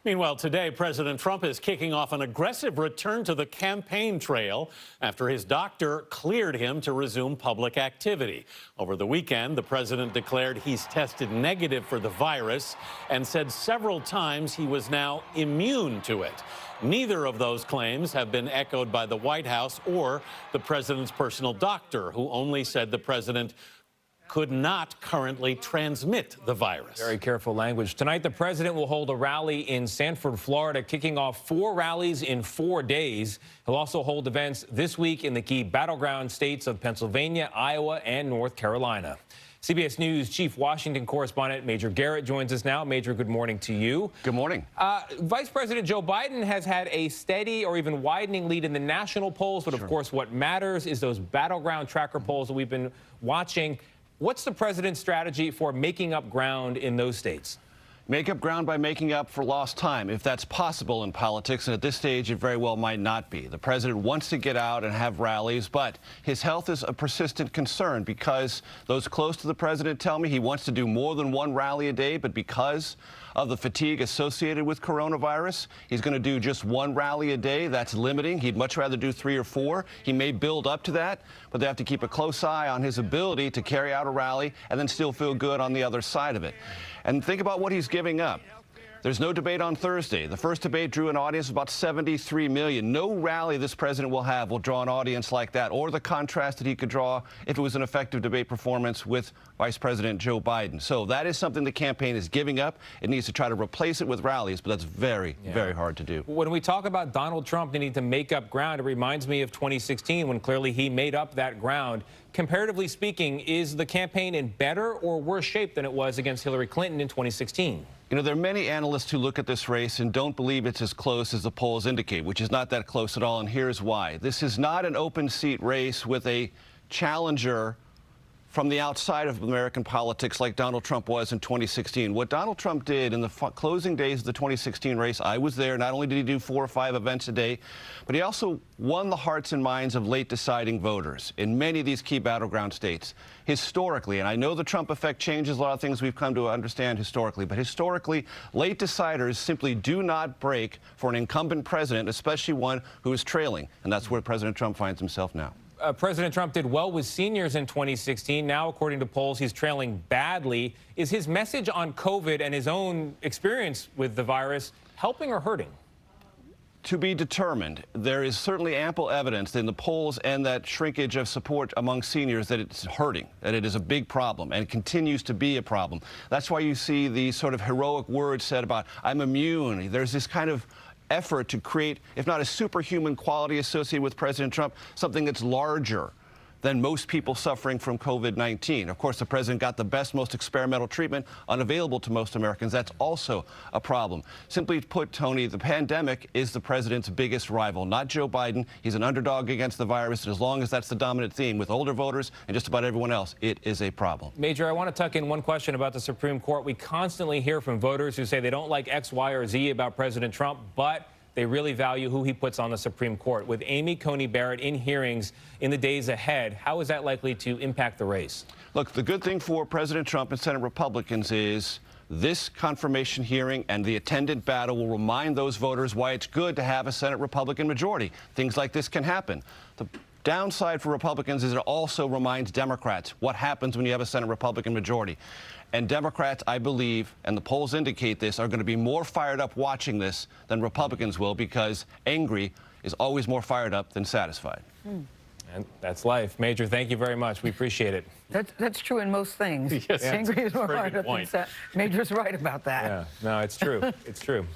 Meanwhile, today, President Trump is kicking off an aggressive return to the campaign trail after his doctor cleared him to resume public activity. Over the weekend, the president declared he's tested negative for the virus and said several times he was now immune to it. Neither of those claims have been echoed by the White House or the president's personal doctor, who only said the president could not currently transmit the virus. Very careful language. Tonight, the president will hold a rally in Sanford, Florida, kicking off 4 rallies in 4 days. He'll also hold events this week in the key battleground states of Pennsylvania, Iowa, and North Carolina. CBS News Chief Washington correspondent Major Garrett joins us now. Major, good morning to you. Good morning. Vice President Joe Biden has had a steady or even widening lead in the national polls, but of course what matters is those battleground tracker polls that we've been watching. What's the president's strategy for making up ground in those states? Make up ground by making up for lost time, if that's possible in politics, and at this stage it very well might not be. The president wants to get out and have rallies, but his health is a persistent concern because those close to the president tell me he wants to do more than 1 rally a day, but because of the fatigue associated with coronavirus, he's going to do just 1 rally a day. That's limiting. He'd much rather do 3 or 4. He may build up to that, but they have to keep a close eye on his ability to carry out a rally and then still feel good on the other side of it. And think about what he's giving up. There's no debate on Thursday. The first debate drew an audience of about 73 million. No rally this president will have will draw an audience like that, or the contrast that he could draw if it was an effective debate performance with Vice President Joe Biden. So that is something the campaign is giving up. It needs to try to replace it with rallies, but that's very, very hard to do. When we talk about Donald Trump needing to make up ground, it reminds me of 2016 when clearly he made up that ground. Comparatively speaking, is the campaign in better or worse shape than it was against Hillary Clinton in 2016? You know, there are many analysts who look at this race and don't believe it's as close as the polls indicate, which is not that close at all, and here's why. This is not an open seat race with a challenger from the outside of American politics like Donald Trump was in 2016. What Donald Trump did in the closing days of the 2016 race, I was there. Not only did he do 4 or 5 events a day, but he also won the hearts and minds of late deciding voters in many of these key battleground states. Historically, and I know the Trump effect changes a lot of things we've come to understand historically, but historically, late deciders simply do not break for an incumbent president, especially one who is trailing. And that's where President Trump finds himself now. President Trump did well with seniors in 2016. Now, according to polls, he's trailing badly. Is his message on COVID and his own experience with the virus helping or hurting? To be determined. There is certainly ample evidence in the polls and that shrinkage of support among seniors that it's hurting, that it is a big problem and continues to be a problem. That's why you see these sort of heroic words said about, I'm immune. There's this kind of effort to create, if not a superhuman quality associated with President Trump, something that's larger than most people suffering from COVID-19. Of course, the president got the best, most experimental treatment unavailable to most Americans. That's also a problem. Simply put, Tony, the pandemic is the president's biggest rival, not Joe Biden. He's an underdog against the virus, and as long as that's the dominant theme with older voters and just about everyone else, it is a problem. Major, I want to tuck in one question about the Supreme Court. We constantly hear from voters who say they don't like X, Y, or Z about President Trump, but they really value who he puts on the Supreme Court. With Amy Coney Barrett in hearings in the days ahead, how is that likely to impact the race? Look, the good thing for President Trump and Senate Republicans is this confirmation hearing and the attendant battle will remind those voters why it's good to have a Senate Republican majority. Things like this can happen. The downside for Republicans is it also reminds Democrats what happens when you have a Senate Republican majority. And Democrats, I believe, and the polls indicate this, are going to be more fired up watching this than Republicans will, because angry is always more fired up than satisfied. And that's life. Major, thank you very much. We appreciate it. That's true in most things. Yes, Angry is more fired up than Major's right about that. Yeah, no, it's true. It's true.